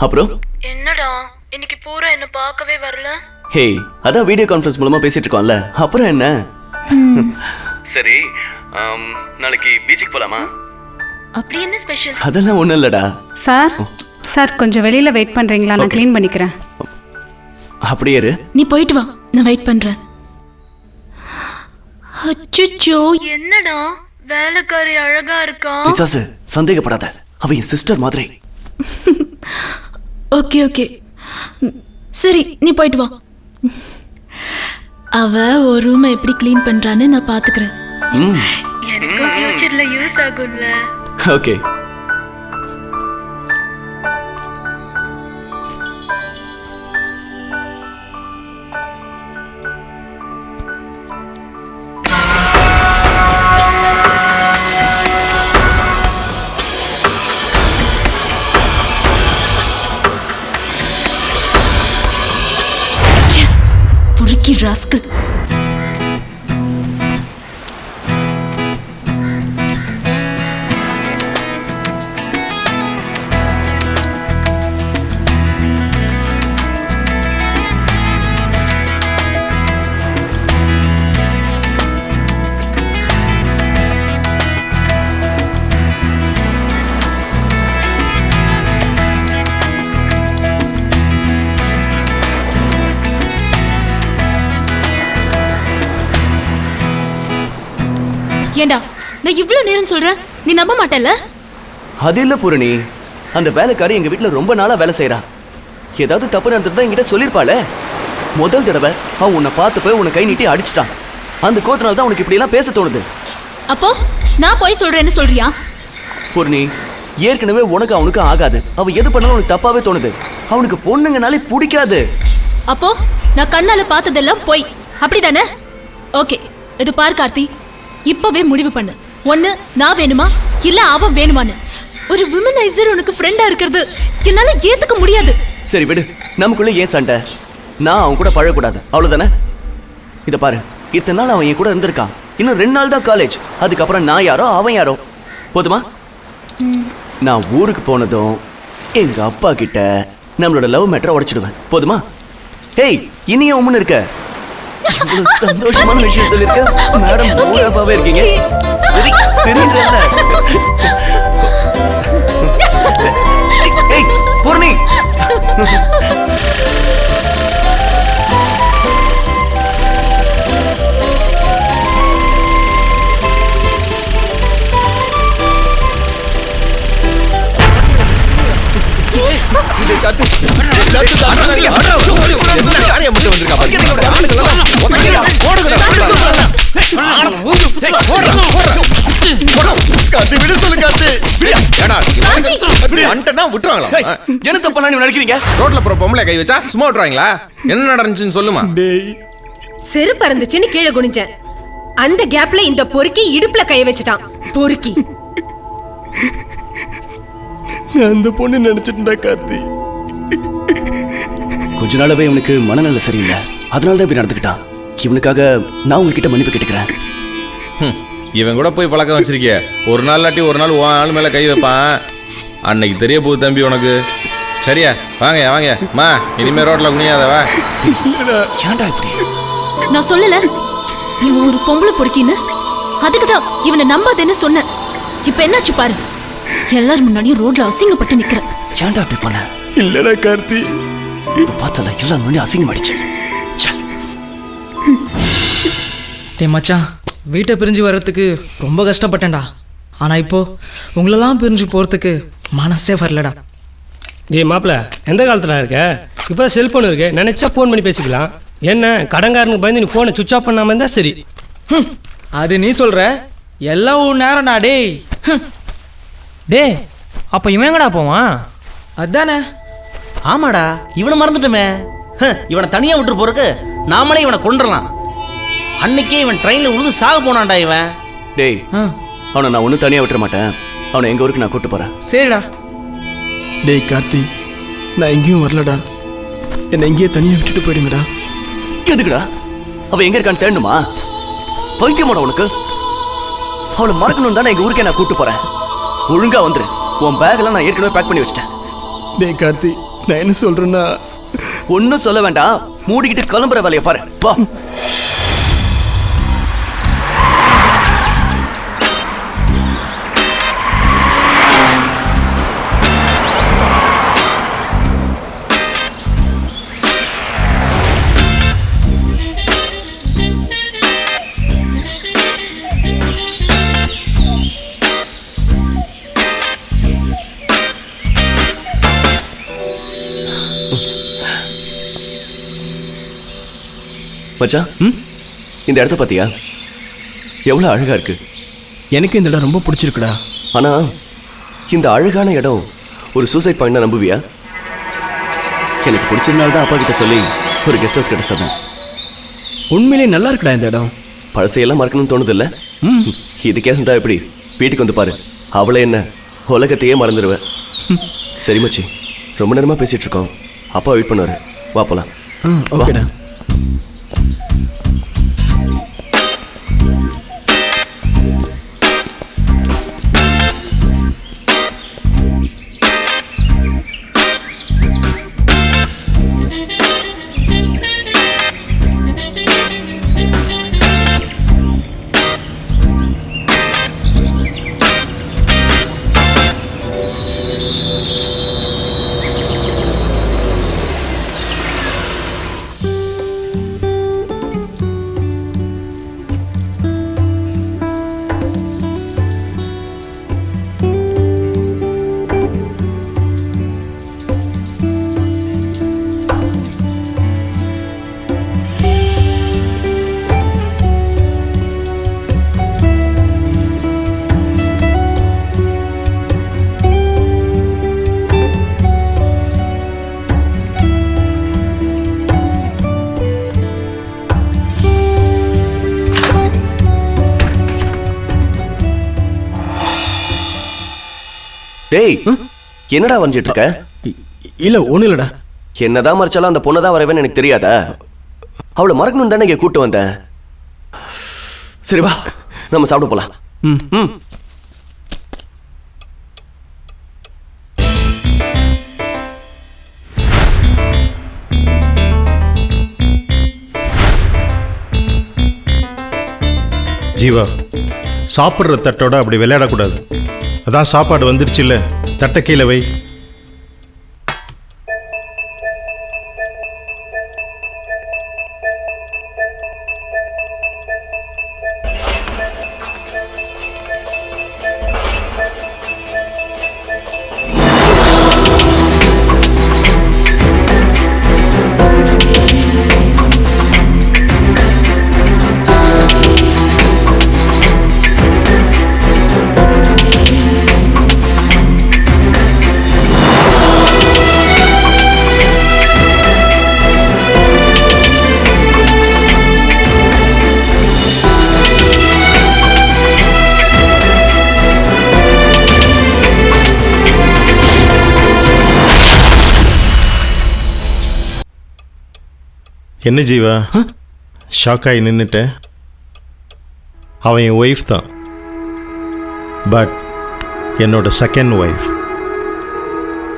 அப்புறம் என்னடா இன்னைக்கு பூரா என்ன பார்க்கவே வரல? ஹே, அதான் வீடியோ கான்ஃபரன்ஸ் மூலமா பேசிட்டு இருக்கோம்ல, அப்புறம் என்ன? சரி, நாளைக்கு பீச்சுக்கு போலாமா? அப்படி என்ன ஸ்பெஷல்? அதெல்லாம் ஒண்ணும் இல்லடா. சார் கொஞ்சம் வெளியில வெயிட் பண்றீங்களா? நான் க்ளீன் பண்ணிக்கிறேன். அப்படியே இரு. நீ போயிட்டு வா, நான் வெயிட் பண்றேன். அச்சச்சோ, என்னடா வேலைக்காரி அழகா இருக்கா? பிசாசு, சந்தேகப்படாத, அவ என் சிஸ்டர் மாதிரி. ஓகே ஓகே, சரி நீ போயிட்டு வா. அவ ஒரு ரூமை எப்படி க்ளீன் பண்றான்னு நான் பாத்துக்கிறேன். எனக்கு ஃபியூச்சர்ல யூஸ் ஆகும்ல. ஓகே. ராஸ்கல். ஏண்டா நான் இவ்வளவு நேரம் சொல்றேன், நீ நம்ப மாட்டேல்ல? அது இல்ல பூரணி, அந்த வேலைக்காரி எங்க வீட்டுல ரொம்ப நாளா வேலை செய்யறா. ஏதாவது தப்பு நடந்துட்டு என்கிட்ட சொல்லிருப்பாளே. முதல் தடவை அவன் உன்னை பார்த்து போய் உன்னை கை நீட்டி அடிச்சிட்டான். அந்த கோத்தினால தான் உனக்கு இப்படி எல்லாம் பேச தோணுது. அப்போ நான் போய் சொல்றேன்னு சொல்றியா? பூரணி, ஏற்கனவே உனக்கு அவனுக்கு ஆகாது. அவ எது பண்ணாலும் உனக்கு தப்பாவே தோணுது. அவனுக்கு பொண்ணுங்கனாலே பிடிக்காது. அப்போ நான் கண்ணால பார்த்ததெல்லாம் போய் அப்படிதானே? ஓகே, இது பார் கார்த்தி, இப்பவே முடிவு பண்ணு. ஒண்ணு நான் வேணுமா இல்ல அவன் வேணுமான்னு. ஒரு விமனைசர் உனக்கு ஃப்ரெண்டா இருக்கிறது என்னால ஏத்துக்க முடியாது. சரி விடு, நமக்குள்ள ஏன் சண்டை? நான் அவன் கூட பழகக்கூடாது, அவ்வளவுதானே? இத பாரு, இத்தனை நாள் அவன் என் கூட இருந்திருக்கான். இன்னும் 2 நாள் தான் காலேஜ். அதுக்கப்புறம் நான் யாரோ அவன் யாரோ. போதுமா? நான் ஊருக்கு போனதும் எங்க அப்பா கிட்ட நம்மளோட லவ் மேட்டரை உடைச்சிடுவேன். போதுமா? ஹேய், இனியும் உம்முன்னு இருக்க. இவ்வளவு சந்தோஷமான விஷயம் சொல்லிருக்க மேடம். மூடாவே இருக்கீங்க. சரி சரின்றல்ல. ஏய் பூர்ணி, என்ன தப்பா நினைக்கிறீங்க? ரோட்ல போற பொம்பளை கை வச்சா சும்மா விட்டுறாங்களா? என்ன நடந்துச்சுன்னு சொல்லுமா. செருப்பு இருந்துச்சுன்னு கீழே குனிஞ்சேன். அந்த கேப்ல இந்த பொறுக்கி இடுப்புல கை வச்சுட்டான். பொறுக்கி. நான் அந்த பொண்ணு நினைச்சிட்டா கார்த்தி. கொஞ்ச நாளாவே இவனுக்கு மனநல சரியில்லை, அதனால தான் இப்படி நடந்துக்கிட்டான். இவனுக்காக நான் உங்ககிட்ட மன்னிப்பு கேட்டுக்கிறேன். இவன் கூட போய் பழக்கம் வச்சிருக்கிய. ஒரு நாள் இல்லாட்டி ஒரு நாள் உன் ஆள் மேல கை வைப்பான். அன்னைக்கு தெரிய போகுது தம்பி உனக்கு. சரியா? வாங்க வாங்க மா, இனிமே ரோட்ல குனியாதவா. ஏன்டா இப்படி? நான் சொல்லல இவன் ஒரு பொம்பளை பொறுக்கின்னு. அதுக்குதான் இவனை நம்பாதேன்னு சொன்னேன். இப்ப என்னாச்சு பாரு, எல்லாரும் முன்னாடியும் ரோட்ல அசிங்கப்பட்டு நிக்கிறேன். ஏன்டா அப்படி பண்ண? இல்லடா கார்த்தி, இப்ப பார்த்தல எல்லாம் முன்னாடி அசிங்கமாயிடுச்சு. டே மச்சான், வீட்டை பிரிஞ்சு வர்றதுக்கு ரொம்ப கஷ்டப்பட்டேன்டா. ஆனால் இப்போ உங்களெல்லாம் பிரிஞ்சு போகிறதுக்கு மனசே வரலடா. டேய் மாப்பிள்ள, எந்த காலத்தில் இருக்க? இப்போ செல்ஃபோன் இருக்கு, நினைச்சா ஃபோன் பண்ணி பேசிக்கலாம். என்ன கடன்காரனுக்கு பயந்து நீ ஃபோனை சுவிட்ச் ஆஃப் பண்ணாமல் இருந்தால் சரி. அது நீ சொல்கிற, எல்லாம் ஒரு நேரம்டா. டேய் டே, அப்போ இவன் எங்கடா போவான்? அதானே. ஆமாடா, இவனை மறந்துட்டோமே. இவனை தனியாக விட்டு போறக்கு நாமளே இவனை கொண்டுடலாம். அன்னைக்கே இவன் ட்ரெயினில் உழுது சாக போனான்டா இவன். டேய், அவனை நான் ஒன்றும் தனியாக விட்டுற மாட்டேன். அவனை எங்கள் ஊருக்கு நான் கூப்பிட்டு போகிறேன். சரிடா. டேய் கார்த்தி, நான் எங்கேயும் வரலடா. என்னை எங்கேயே தனியாக விட்டுட்டு போயிடுங்கடா. எதுக்குடா? அவன் எங்கே இருக்கான்னு தேடணுமா? வைத்தியமாடா உனக்கு? அவளை மறக்கணும் தானே எங்கள் ஊருக்கே நான் கூப்பிட்டு போகிறேன். ஒழுங்காக வந்துரு. உன் பேக்கெல்லாம் நான் ஏற்கனவே பேக் பண்ணி வச்சிட்டேன். டேய் கார்த்தி, நான் என்ன சொல்றேன்னா, ஒன்னும் சொல்ல வேண்டாம், மூடிக்கிட்டு கிளம்புற வேலையை பாரு. வா. மச்சான், இந்த இடத்த பாத்தியா? எவ்வளவு அழகா இருக்கு. எனக்கு இந்த இடம் ரொம்ப பிடிச்சிருக்குடா. ஆனா இந்த அழகான இடம் ஒரு சூசைட் பாயிண்ட் நம்புவியா? எனக்கு பிடிச்சதுனால தான் அப்பா கிட்ட சொல்லி ஒரு கெஸ்ட் ஹவுஸ் கிட்ட சொன்னேன். உண்மையிலே நல்லா இருக்குடா இந்த இடம். பழசையெல்லாம் மறக்கணும்னு தோணுது இல்ல? இதுக்கே செஞ்சா எப்படி? வீட்டுக்கு வந்து பாரு, அவளை என்ன உலகத்தையே மறந்துடுவேன். சரி மச்சி, ரொம்ப நேரமா பேசிட்டு இருக்கோம், அப்பா வெயிட் பண்ணுவாரு, வா போலாம். ஓகேடா. டேய், என்னடா வரைஞ்சிட்டு இருக்க? இல்ல ஒண்ணு இல்லடா. என்னதான் மறைச்சாலும் அந்த பொண்ணை தான் வரவேன்னு எனக்கு தெரியாதா? அவளை மறக்கணும் தானே இங்க கூட்டு வந்தேன். சரி வா, நம்ம சாப்பிட போலாம். ஜீவா, சாப்பிட்ற தட்டோட அப்படி விளையாடக்கூடாது. அதான் சாப்பாடு வந்துருச்சு இல்லை, தட்டை கீழே வை. என்ன ஜீவா, ஷாக் ஆகி நின்றுட்டேன். அவன் என் ஒய்ஃப் தான், பட் என்னோட செகண்ட் ஒய்ஃப்.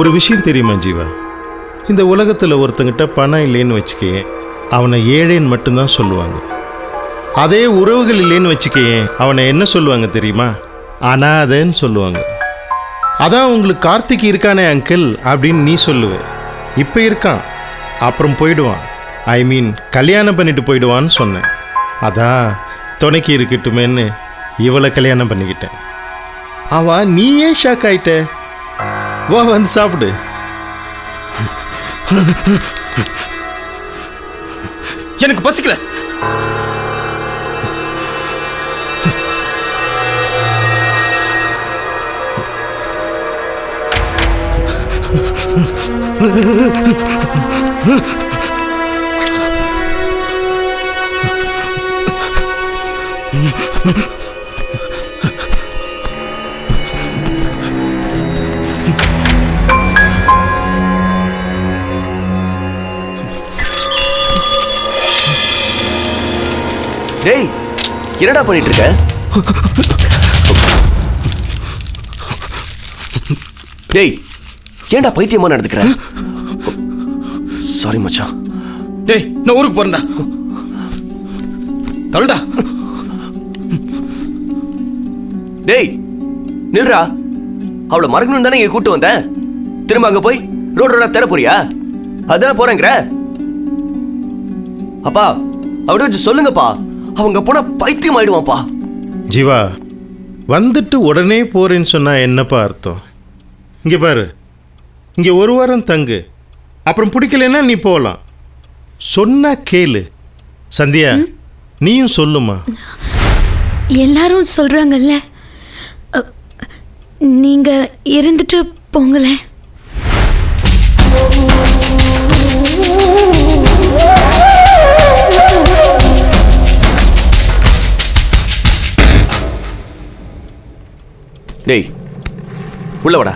ஒரு விஷயம் தெரியுமா ஜீவா, இந்த உலகத்தில் ஒருத்தங்கிட்ட பணம் இல்லைன்னு வச்சுக்கே, அவனை ஏழைன்னு மட்டும்தான் சொல்லுவாங்க. அதே உறவுகள் இல்லைன்னு வச்சுக்கே, அவனை என்ன சொல்லுவாங்க தெரியுமா? அனாதைன்னு சொல்லுவாங்க. அதான் உங்களுக்கு கார்த்திக் இருக்கானே அங்கிள் அப்படின்னு நீ சொல்லுவ. இப்போ இருக்கான், அப்புறம் போயிடுவான். ஐ மீன் கல்யாணம் பண்ணிட்டு போயிடுவான்னு சொன்னேன். அதான் துணைக்கு இருக்கட்டுமேன்னு இவளை கல்யாணம் பண்ணிக்கிட்டேன். நீ ஏன் ஷாக் ஆயிட்ட? வா வந்து சாப்பிடு. எனக்கு பசிக்கல. டேய், என்னடா பண்ணிட்டு இருக்க? டேய், ஏன்டா பைத்தியமா நடந்துக்கிற? சாரி மச்சான். டேய் நான் ஊருக்கு போறேன்டா. தள்ளுடா. டேய் நில்றா. அவளை மறக்கணும் தானே இங்க கூட்டு வந்தேன். திரும்ப அங்க போய் ரோடோட தர போறியா? அதான் போறேங்கிற. அப்பா அவட வச்சு சொல்லுங்கப்பா. அவங்க போனா பைத்தியம் ஆயிடுவான்ப்பா. ஜீவா, வந்துட்டு உடனே போறேன்னு சொன்னா என்னப்பா அர்த்தம்? இங்கே பாரு, இங்கே ஒரு வாரம் தங்கு, அப்புறம் பிடிக்கலன்னா நீ போகலாம். சொன்னா கேளு. சந்தியா, நீயும் சொல்லுமா. எல்லாரும் சொல்றாங்கல்ல, நீங்க இருந்துட்டு போங்களேன். டேய் உள்ள வாடா.